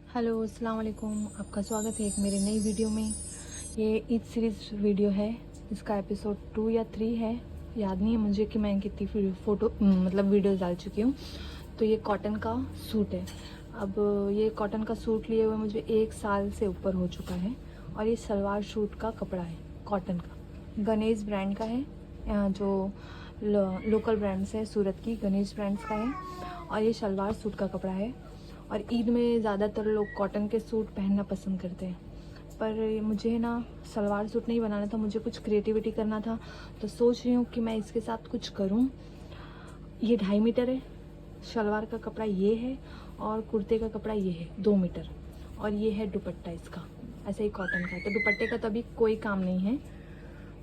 Hello अस्सलाम वालेकुम, आपका स्वागत है एक मेरे नई वीडियो में। ये ईद सीरीज़ वीडियो है। इसका एपिसोड 2 या 3 है, याद नहीं है मुझे कि मैं कितनी वीडियोस डाल चुकी हूँ। तो ये कॉटन का सूट है। अब ये कॉटन का सूट लिए हुए मुझे 1 साल से ऊपर हो चुका है और ये सलवार सूट का कपड़ा है, कॉटन का। गणेश ब्रांड का है, जो लोकल ब्रांड्स है सूरत की, गणेश ब्रांड्स का है। और ये सलवार सूट का कपड़ा है। और ईद में ज़्यादातर लोग कॉटन के सूट पहनना पसंद करते हैं, पर मुझे ना सलवार सूट नहीं बनाना था, मुझे कुछ क्रिएटिविटी करना था। तो सोच रही हूँ कि मैं इसके साथ कुछ करूँ। ये 2.5 मीटर है, शलवार का कपड़ा ये है और कुर्ते का कपड़ा ये है 2 मीटर। और ये है दुपट्टा इसका, ऐसे ही कॉटन का। तो दुपट्टे का तो अभी कोई काम नहीं है।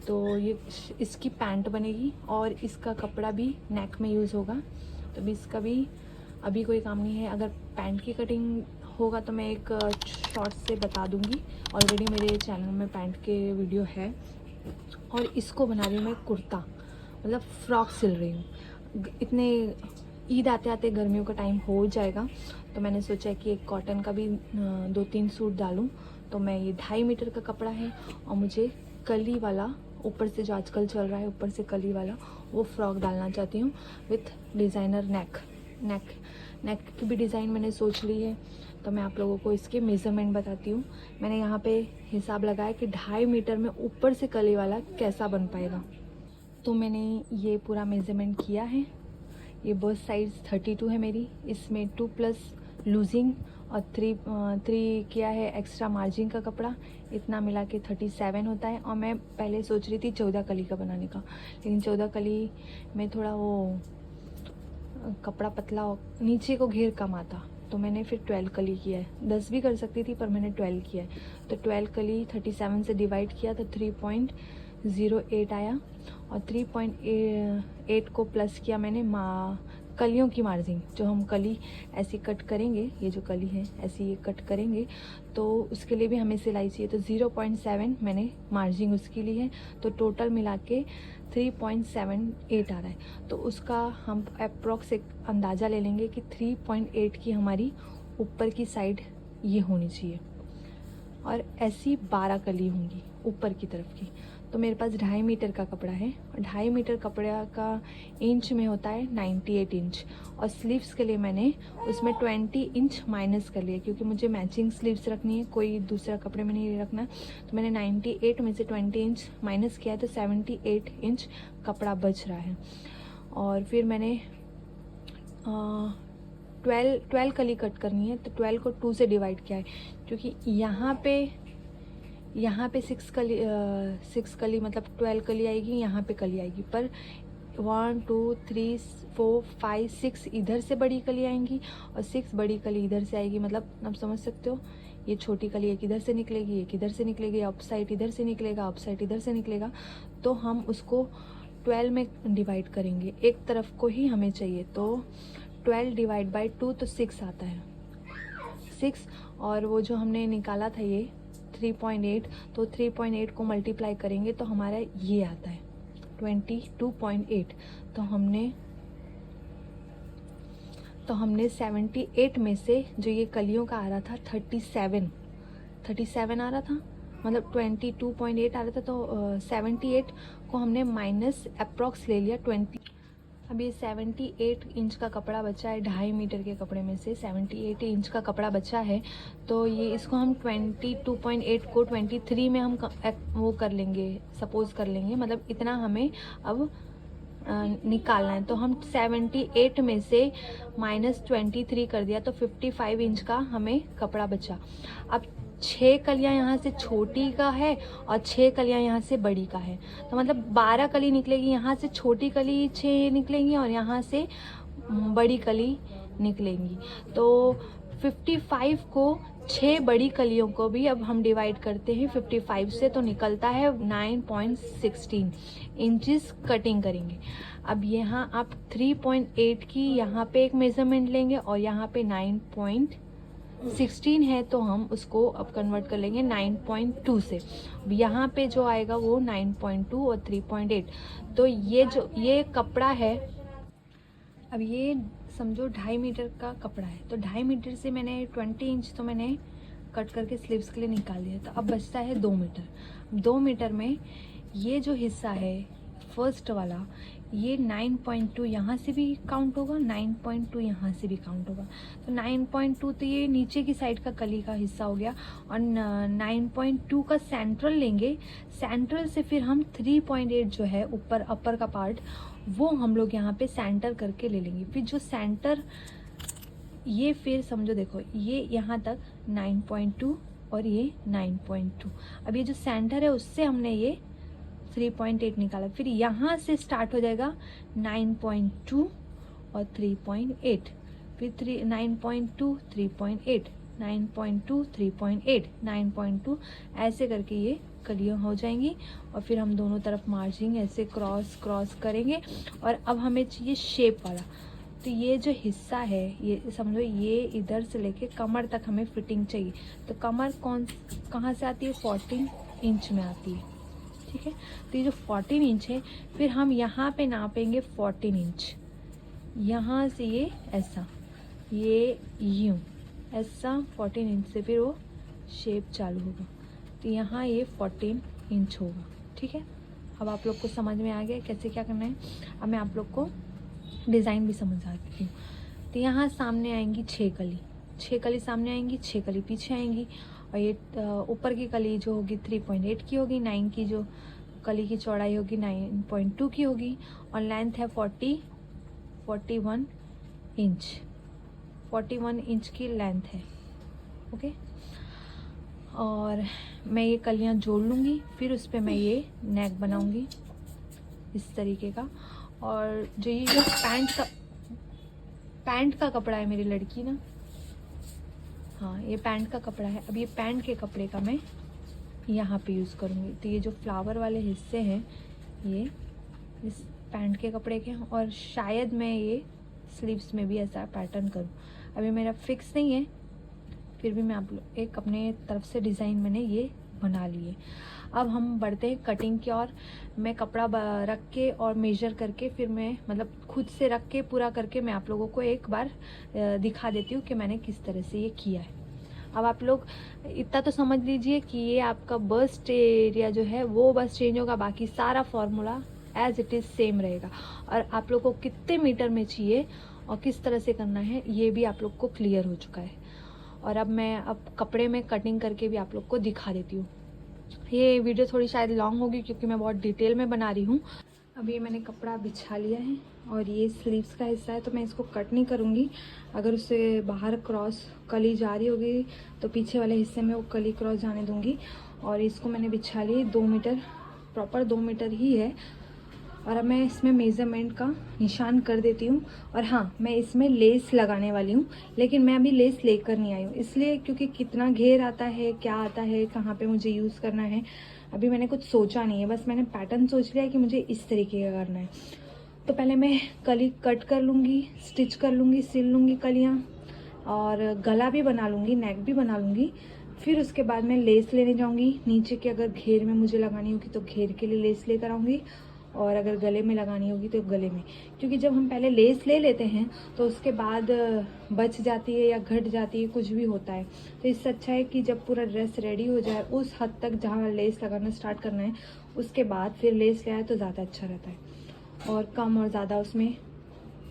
तो ये इसकी पैंट बनेगी और इसका कपड़ा भी नेक में यूज़ होगा। तो भी इसका भी अभी कोई काम नहीं है। अगर पैंट की कटिंग होगा तो मैं एक शॉर्ट से बता दूंगी। ऑलरेडी मेरे चैनल में पैंट के वीडियो है। और इसको बना रही हूँ मैं कुर्ता, मतलब फ्रॉक सिल रही हूँ। इतने ईद आते आते गर्मियों का टाइम हो जाएगा, तो मैंने सोचा कि एक कॉटन का भी 2-3 सूट डालूँ। तो मैं ये 2.5 मीटर का कपड़ा है और मुझे कली वाला, ऊपर से जो आजकल चल रहा है ऊपर से कली वाला, वो फ्रॉक डालना चाहती हूँ विथ डिज़ाइनर नेक की भी डिज़ाइन मैंने सोच ली है। तो मैं आप लोगों को इसके मेज़रमेंट बताती हूँ। मैंने यहाँ पे हिसाब लगाया कि 2.5 मीटर में ऊपर से कली वाला कैसा बन पाएगा। तो मैंने ये पूरा मेज़रमेंट किया है। ये बस्ट साइज़ 32 है मेरी, इसमें 2 प्लस लूजिंग और 3 किया है एक्स्ट्रा मार्जिन का कपड़ा। इतना मिला के 37 होता है। और मैं पहले सोच रही थी 14 कली का बनाने का, लेकिन 14 कली में थोड़ा वो कपड़ा पतला, नीचे को घेर कम आता, तो मैंने फिर 12 कली किया है। 10 भी कर सकती थी पर मैंने 12 किया है। तो 12 कली 37 से डिवाइड किया तो 3.08 आया। और 3.8 को प्लस किया मैंने कलियों की मार्जिन, जो हम कली ऐसी कट करेंगे, ये जो कली है ऐसी ये कट करेंगे तो उसके लिए भी हमें सिलाई चाहिए। तो 0.7 मैंने मार्जिन उसकी ली है। तो टोटल मिला के 3.78 आ रहा है। तो उसका हम अप्रॉक्स एक अंदाज़ा ले लेंगे कि 3.8 की हमारी ऊपर की साइड ये होनी चाहिए और ऐसी 12 कली होंगी ऊपर की तरफ की। तो मेरे पास 2.5 मीटर का कपड़ा है और 2.5 मीटर कपड़ा का इंच में होता है 98 इंच। और स्लीव्स के लिए मैंने उसमें 20 इंच माइनस कर लिया, क्योंकि मुझे मैचिंग स्लीव्स रखनी है, कोई दूसरा कपड़े में नहीं रखना। तो मैंने 98 में से 20 इंच माइनस किया तो 78 इंच कपड़ा बच रहा है। और फिर मैंने 12 कली कट करनी है। तो 12 को 2 से डिवाइड किया है, क्योंकि यहाँ पे 6 कली मतलब 12 कली आएगी, यहाँ पे कली आएगी। पर 1 2 3 4 5 6 इधर से बड़ी कली आएंगी और 6 बड़ी कली इधर से आएगी। मतलब आप समझ सकते हो, ये छोटी कली एक इधर से निकलेगी, एक इधर से निकलेगी, अप साइड इधर से निकलेगा, अप साइड इधर से निकलेगा। तो हम उसको 12 में डिवाइड करेंगे, एक तरफ को ही हमें चाहिए। तो 12 डिवाइड बाई 2 तो 6 आता है, 6। और वो जो हमने निकाला था ये 3.8, तो 3.8 को मल्टीप्लाई करेंगे तो हमारा ये आता है 22.8। तो हमने 78 में से जो ये कलियों का आ रहा था 37 आ रहा था, मतलब 22.8 आ रहा था। तो 78 को हमने माइनस अप्रॉक्स ले लिया 20। अब ये 78 इंच का कपड़ा बचा है, 2.5 मीटर के कपड़े में से 78 इंच का कपड़ा बचा है। तो ये इसको हम 22.8 को 23 में हम वो कर लेंगे, सपोज कर लेंगे, मतलब इतना हमें अब निकालना है। तो हम 78 में से माइनस 23 कर दिया तो 55 इंच का हमें कपड़ा बचा। अब 6 कलियां यहाँ से छोटी का है और 6 कलियां यहाँ से बड़ी का है। तो मतलब 12 कली निकलेगी, यहाँ से छोटी कली 6 निकलेंगी और यहाँ से बड़ी कली निकलेंगी। तो 55 को 6 बड़ी कलियों को भी अब हम डिवाइड करते हैं 55 से, तो निकलता है 9.16 इंचेस कटिंग करेंगे। अब यहाँ आप 3.8 की यहाँ पे एक मेजरमेंट लेंगे और यहाँ पे 9.16 है, तो हम उसको अब कन्वर्ट कर लेंगे 9.2 से। यहाँ पे जो आएगा वो 9.2 और 3.8। तो ये कपड़ा है, अब ये समझो 2.5 मीटर का कपड़ा है, तो 2.5 मीटर से मैंने 20 इंच तो मैंने कट करके स्लीव्स के लिए निकाल दिया। तो अब बचता है 2 मीटर। 2 मीटर में ये जो हिस्सा है फर्स्ट वाला, ये 9.2 यहाँ से भी काउंट होगा, 9.2 यहाँ से भी काउंट होगा। तो 9.2 तो ये नीचे की साइड का कली का हिस्सा हो गया, और 9.2 का सेंट्रल लेंगे। सेंट्रल से फिर हम 3.8 जो है ऊपर अपर का पार्ट, वो हम लोग यहाँ पे सेंटर करके ले लेंगे। फिर जो सेंटर, ये फिर समझो देखो, ये यहाँ तक 9.2 और ये 9.2। अब ये जो सेंटर है उससे हमने ये 3.8 निकाला। फिर यहाँ से स्टार्ट हो जाएगा 9.2 और 3.8, फिर 9.2 3.8, 9.2 3.8, 9.2, ऐसे करके ये कलियाँ हो जाएंगी। और फिर हम दोनों तरफ मार्जिंग ऐसे क्रॉस क्रॉस करेंगे। और अब हमें चाहिए शेप वाला, तो ये जो हिस्सा है, ये समझो ये इधर से लेके कमर तक हमें फिटिंग चाहिए। तो कमर कहाँ से आती है? 14 इंच में आती है, ठीक है। तो ये जो 14 इंच है, फिर हम यहाँ पे नापेंगे 14 इंच। यहाँ से ये ऐसा, ये यूँ ऐसा 14 इंच से फिर वो शेप चालू होगा। तो यहाँ ये 14 इंच होगा, ठीक है। अब आप लोग को समझ में आ गया कैसे क्या करना है। अब मैं आप लोग को डिज़ाइन भी समझाती हूँ। तो यहाँ सामने आएंगी 6 कली, 6 कली सामने आएंगी, 6 कली पीछे आएंगी। और ये ऊपर की कली जो होगी 3.8 की होगी, 9 की जो कली की चौड़ाई होगी 9.2 की होगी, और लेंथ है 41 इंच, 41 इंच की लेंथ है, ओके। और मैं ये कलियाँ जोड़ लूँगी, फिर उस पर मैं ये नेक बनाऊँगी इस तरीके का। और जो ये जो पैंट का कपड़ा है मेरी लड़की ना, हाँ ये पैंट का कपड़ा है। अब ये पैंट के कपड़े का मैं यहाँ पे यूज़ करूँगी। तो ये जो फ्लावर वाले हिस्से हैं ये इस पैंट के कपड़े के हैं, और शायद मैं ये स्लीव्स में भी ऐसा पैटर्न करूँ। अभी मेरा फिक्स नहीं है, फिर भी मैं आप लोग एक अपने तरफ से डिज़ाइन मैंने ये बना लिए। अब हम बढ़ते हैं कटिंग की ओर। मैं कपड़ा रख के और मेजर करके, फिर मैं मतलब खुद से रख के पूरा करके मैं आप लोगों को एक बार दिखा देती हूँ कि मैंने किस तरह से ये किया है। अब आप लोग इतना तो समझ लीजिए कि ये आपका बस्ट एरिया जो है वो बस चेंज होगा, बाकी सारा formula as it is same रहेगा। और आप लोग को कितने मीटर में चाहिए और किस तरह से करना है ये भी आप लोग को क्लियर हो चुका है। और अब मैं कपड़े में कटिंग करके भी आप लोग को दिखा देती हूँ। ये वीडियो थोड़ी शायद लॉन्ग होगी क्योंकि मैं बहुत डिटेल में बना रही हूँ। अब ये मैंने कपड़ा बिछा लिया है और ये स्लीव्स का हिस्सा है, तो मैं इसको कट नहीं करूँगी। अगर उससे बाहर क्रॉस कली जा रही होगी तो पीछे वाले हिस्से में वो कली क्रॉस जाने दूँगी। और इसको मैंने बिछा ली, 2 मीटर, प्रॉपर 2 मीटर ही है। और अब मैं इसमें मेज़रमेंट का निशान कर देती हूँ। और हाँ, मैं इसमें लेस लगाने वाली हूँ, लेकिन मैं अभी लेस लेकर नहीं आई हूँ, इसलिए क्योंकि कितना घेर आता है, क्या आता है, कहाँ पे मुझे यूज़ करना है, अभी मैंने कुछ सोचा नहीं है। बस मैंने पैटर्न सोच लिया है कि मुझे इस तरीके का करना है। तो पहले मैं कली कट कर लूँगी, स्टिच कर लूँगी, सिल लूँगी कलियाँ, और गला भी बना लूँगी, नेक भी बना लूँगी। फिर उसके बाद मैं लेस लेने जाऊँगी नीचे के, अगर घेर में मुझे लगानी होगी तो घेर के लिए लेस लेकर आऊँगी, और अगर गले में लगानी होगी तो गले में। क्योंकि जब हम पहले लेस ले लेते हैं तो उसके बाद बच जाती है या घट जाती है, कुछ भी होता है। तो इससे अच्छा है कि जब पूरा ड्रेस रेडी हो जाए, उस हद तक जहाँ लेस लगाना स्टार्ट करना है, उसके बाद फिर लेस ले आए तो ज़्यादा अच्छा रहता है, और कम और ज़्यादा उसमें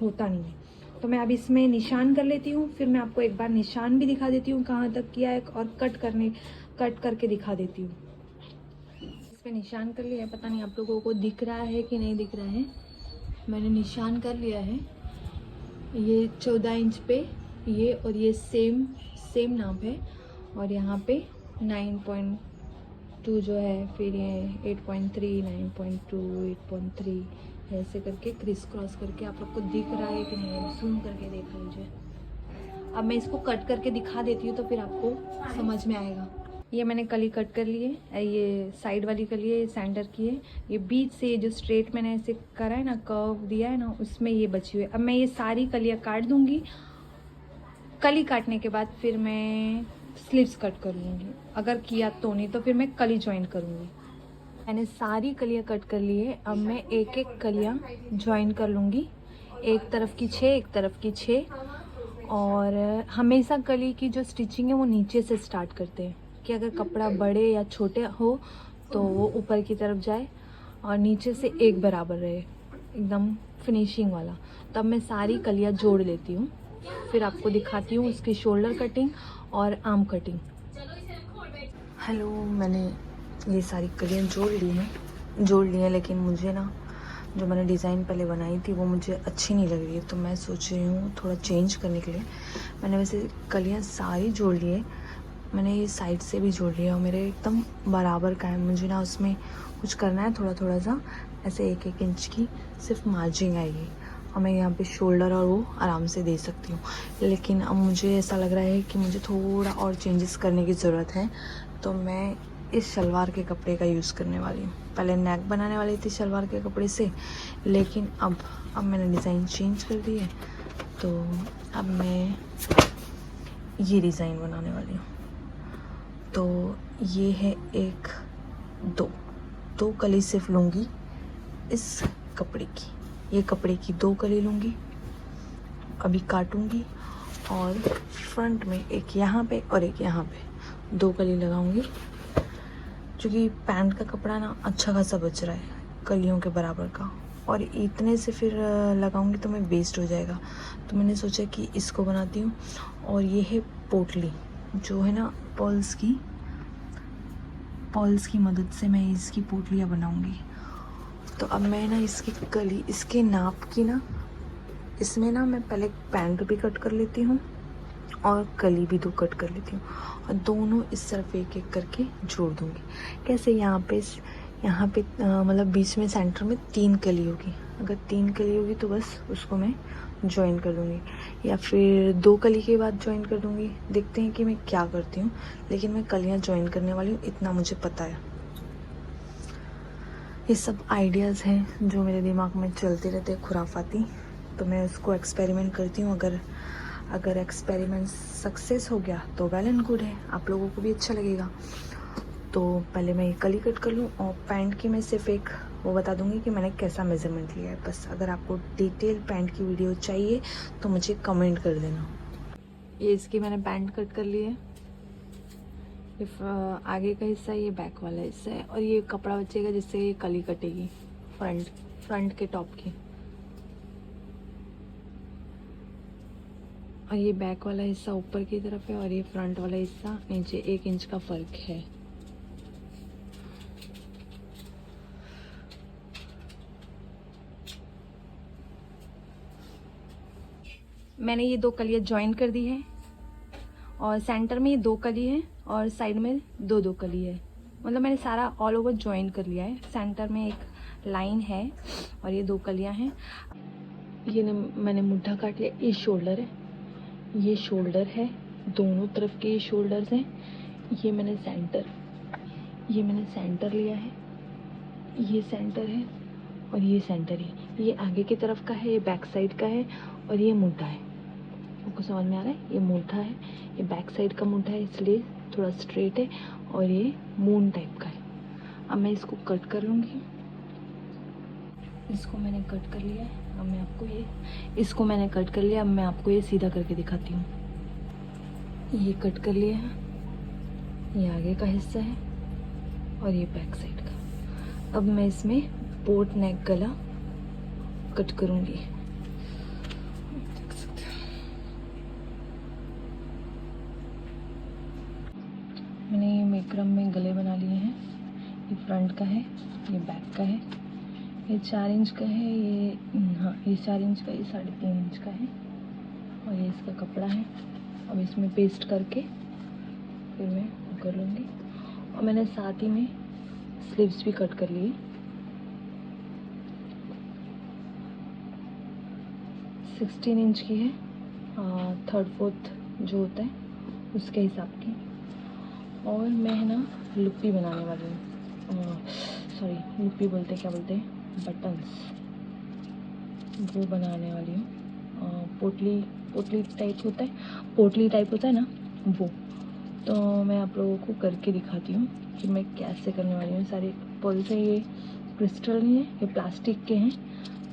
होता नहीं है। तो मैं अब इसमें निशान कर लेती हूँ, फिर मैं आपको एक बार निशान भी दिखा देती हूँ कहाँ तक किया है, और कट करके दिखा देती हूँ। पे निशान कर लिया है, पता नहीं आप लोगों को दिख रहा है कि नहीं दिख रहा है। मैंने निशान कर लिया है, ये 14 इंच पे ये, और ये सेम नाप है। और यहाँ पे 9.2 जो है, फिर ये 8.3, 9.2, 8.3, ऐसे करके क्रिस क्रॉस करके। आप लोग को दिख रहा है कि नहीं, जूम करके देख लीजिए। अब मैं इसको कट करके दिखा देती हूँ तो फिर आपको समझ में आएगा। ये मैंने कली कट कर ली है, ये साइड वाली कली है, ये सेंटर की है। ये बीच से जो स्ट्रेट मैंने ऐसे करा है ना, कर्व दिया है ना, उसमें ये बची हुई है। अब मैं ये सारी कलियाँ काट दूंगी। कली काटने के बाद फिर मैं स्लीव्स कट कर लूँगी, अगर किया तो, नहीं तो फिर मैं कली ज्वाइन करूँगी। मैंने सारी कलियाँ कट कर ली है, अब मैं एक एक कलियाँ ज्वाइन कर लूँगी। एक तरफ की 6, एक तरफ की 6। और हमेशा कली की जो स्टिचिंग है वो नीचे से स्टार्ट करते हैं कि अगर कपड़ा बड़े या छोटे हो तो वो ऊपर की तरफ जाए और नीचे से एक बराबर रहे, एकदम फिनिशिंग वाला। तब मैं सारी कलियाँ जोड़ लेती हूँ, फिर आपको दिखाती हूँ उसकी शोल्डर कटिंग और आर्म कटिंग। हेलो, मैंने ये सारी कलियाँ जोड़ ली हैं, लेकिन मुझे ना जो मैंने डिज़ाइन पहले बनाई थी वो मुझे अच्छी नहीं लग रही है, तो मैं सोच रही हूँ थोड़ा चेंज करने के लिए। मैंने वैसे कलियाँ सारी जोड़ ली है, मैंने ये साइड से भी जोड़ लिया और मेरे एकदम बराबर का है। मुझे ना उसमें कुछ करना है, थोड़ा थोड़ा सा ऐसे 1-1 इंच की सिर्फ मार्जिंग आएगी और मैं यहाँ पे शोल्डर और वो आराम से दे सकती हूँ। लेकिन अब मुझे ऐसा लग रहा है कि मुझे थोड़ा और चेंजेस करने की ज़रूरत है, तो मैं इस शलवार के कपड़े का यूज़ करने वाली हूँ। पहले नेक बनाने वाली थी शलवार के कपड़े से, लेकिन अब मैंने डिज़ाइन चेंज कर दी है, तो अब मैं ये डिज़ाइन बनाने वाली हूँ। तो ये है एक दो कली सिर्फ लूँगी इस कपड़े की, ये कपड़े की 2 कली लूँगी, अभी काटूँगी और फ्रंट में एक यहाँ पे और एक यहाँ पे 2 कली लगाऊँगी। क्योंकि पैंट का कपड़ा ना अच्छा खासा बच रहा है कलियों के बराबर का, और इतने से फिर लगाऊंगी तो मैं वेस्ट हो जाएगा, तो मैंने सोचा कि इसको बनाती हूँ। और ये है पोटली, जो है ना पॉल्स की मदद से मैं इसकी पोटलियाँ बनाऊंगी। तो अब मैं ना इसकी कली, इसके नाप की ना, इसमें ना मैं पहले पैंट भी कट कर लेती हूँ और कली भी 2 कट कर लेती हूँ और दोनों इस तरफ 1-1 करके जोड़ दूँगी। कैसे, यहाँ पे मतलब बीच में सेंटर में 3 कली होगी। अगर 3 कली होगी तो बस उसको मैं जॉइन कर दूँगी, या फिर 2 कली के बाद जॉइन कर दूँगी। देखते हैं कि मैं क्या करती हूँ, लेकिन मैं कलियाँ जॉइन करने वाली हूँ, इतना मुझे पता है। ये सब आइडियाज़ हैं जो मेरे दिमाग में चलते रहते हैं खुराफाती, तो मैं उसको एक्सपेरिमेंट करती हूँ। अगर एक्सपेरिमेंट सक्सेस हो गया तो वेल एंड गुड है, आप लोगों को भी अच्छा लगेगा। तो पहले मैं ये कली कट कर लूँ और पैंट की मैं सिर्फ एक वो बता दूँगी कि मैंने कैसा मेज़रमेंट लिया है। बस अगर आपको डिटेल पैंट की वीडियो चाहिए तो मुझे कमेंट कर देना। ये इसकी मैंने पैंट कट कर ली है, ये आगे का हिस्सा, ये बैक वाला हिस्सा है, और ये कपड़ा बचेगा जिससे ये कली कटेगी फ्रंट के टॉप की। और ये बैक वाला हिस्सा ऊपर की तरफ है और ये फ्रंट वाला हिस्सा नीचे, 1 इंच का फ़र्क है। मैंने ये 2 कलियाँ जॉइन कर दी है और सेंटर में ये 2 कली है और साइड में 2-2 कली है। मतलब मैंने सारा ऑल ओवर जॉइन कर लिया है। सेंटर में एक लाइन है और ये 2 कलियाँ हैं। ये मैंने मुट्ठा काट लिया, ये शोल्डर है, ये शोल्डर है, दोनों तरफ के ये शोल्डर्स हैं। ये मैंने सेंटर लिया है, ये सेंटर है और ये सेंटर है। ये आगे की तरफ का है, ये बैक साइड का है और ये मुट्ठा है। आपको समझ में आ रहा है, ये मुट्ठा है, ये बैक साइड का मुट्ठा है, इसलिए थोड़ा स्ट्रेट है और ये मून टाइप का है। अब मैं इसको कट कर लूँगी। इसको मैंने कट कर लिया है, अब मैं आपको ये सीधा करके दिखाती हूँ। ये कट कर लिया है, ये आगे का हिस्सा है और ये बैक साइड का। अब मैं इसमें बोट नेक गला कट करूँगी। मैंने ये मैक्रम में गले बना लिए हैं। ये फ्रंट का है, ये बैक का है, ये 4 इंच का है, ये 4 इंच का, ये 3.5 इंच का है और ये इसका कपड़ा है। अब इसमें पेस्ट करके फिर मैं वो कर लूँगी। और मैंने साथ ही में स्लीव्स भी कट कर लिए। 16 इंच की है, 3/4 जो होता है उसके हिसाब की। और मैं है ना लुप्पी बनाने वाली हूँ, सॉरी लुप्पी बोलते क्या बोलते हैं, बटन्स, वो बनाने वाली हूँ। पोटली टाइप होता है ना वो। तो मैं आप लोगों को करके दिखाती हूँ कि मैं कैसे करने वाली हूँ। सारे पॉल से, ये क्रिस्टल नहीं है, ये प्लास्टिक के हैं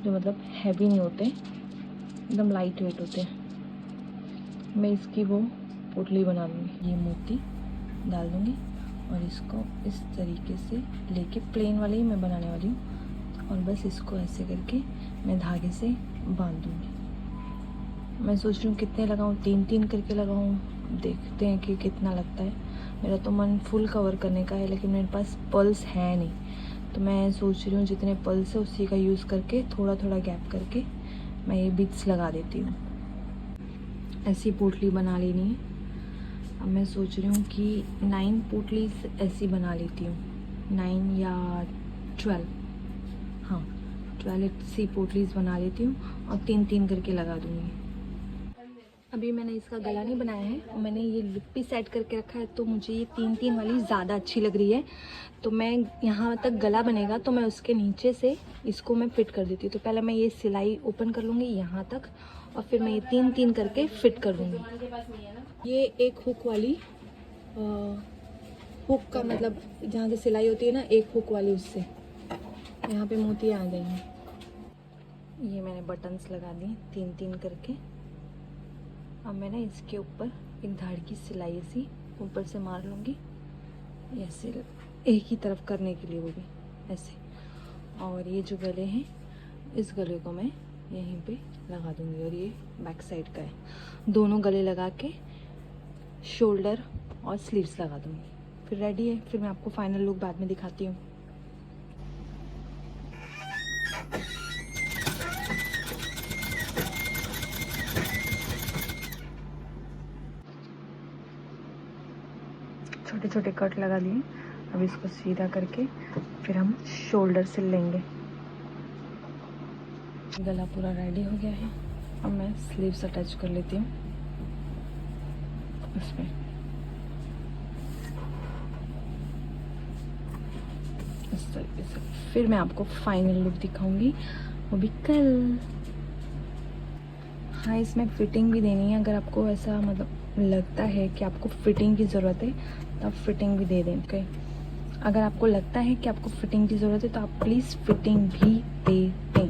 जो मतलब हैवी नहीं होते, एकदम लाइट वेट होते हैं। मैं इसकी वो पोटली बना लूँगी, ये मोती डाल दूँगी और इसको इस तरीके से लेके प्लेन वाले ही मैं बनाने वाली हूँ और बस इसको ऐसे करके मैं धागे से बांध दूँगी। मैं सोच रही हूँ कितने लगाऊँ, 3-3 करके लगाऊँ, देखते हैं कि कितना लगता है। मेरा तो मन फुल कवर करने का है लेकिन मेरे पास पर्ल्स है नहीं, तो मैं सोच रही हूँ जितने पर्ल्स है उसी का यूज़ करके थोड़ा थोड़ा गैप करके मैं ये बीट्स लगा देती हूँ। ऐसी पोटली बना लेनी है। अब मैं सोच रही हूँ कि 9 पोटलीज ऐसी बना लेती हूँ, 9 या 12, हाँ 12 ऐसी पोटलीज बना लेती हूँ और 3-3 करके लगा दूँगी। अभी मैंने इसका गला नहीं बनाया है और मैंने ये लुक भी सेट करके रखा है, तो मुझे ये 3-3 वाली ज़्यादा अच्छी लग रही है। तो मैं यहाँ तक गला बनेगा तो मैं उसके नीचे से इसको मैं फिट कर देती हूँ। तो पहले मैं ये सिलाई ओपन कर लूँगी यहाँ तक और फिर मैं ये 3-3 करके फिट कर दूँगी। ये एक हुक वाली हुक का मतलब जहाँ से सिलाई होती है ना, एक हुक वाली, उससे यहाँ पे मोती आ गई हैं। ये मैंने बटन्स लगा दिए 3-3 करके। अब मैं ना इसके ऊपर एक धाड़ की सिलाई ऐसी ऊपर से मार लूँगी, ऐसे एक ही तरफ करने के लिए, वो भी ऐसे। और ये जो गले हैं, इस गले को मैं यहीं पे लगा दूँगी और ये बैक साइड का है। दोनों गले लगा के शोल्डर और स्लीव्स लगा दूँगी, फिर रेडी है। फिर मैं आपको फाइनल लुक बाद में दिखाती हूँ। छोटे छोटे कट लगा लिए। अब इसको सीधा करके फिर हम शोल्डर से लेंगे। गला पूरा रेडी हो गया है। अब मैं स्लीव्स अटैच कर लेती हूँ इसमें। इस तरीके से फिर मैं आपको फाइनल लुक दिखाऊंगी, वो भी कल। हाँ, इसमें फिटिंग भी देनी है। अगर आपको ऐसा मतलब लगता है कि आपको फिटिंग की ज़रूरत है तो आप फिटिंग भी दे दें। ओके, अगर आपको लगता है कि आपको फिटिंग की ज़रूरत है तो आप प्लीज़ फिटिंग भी दे दें।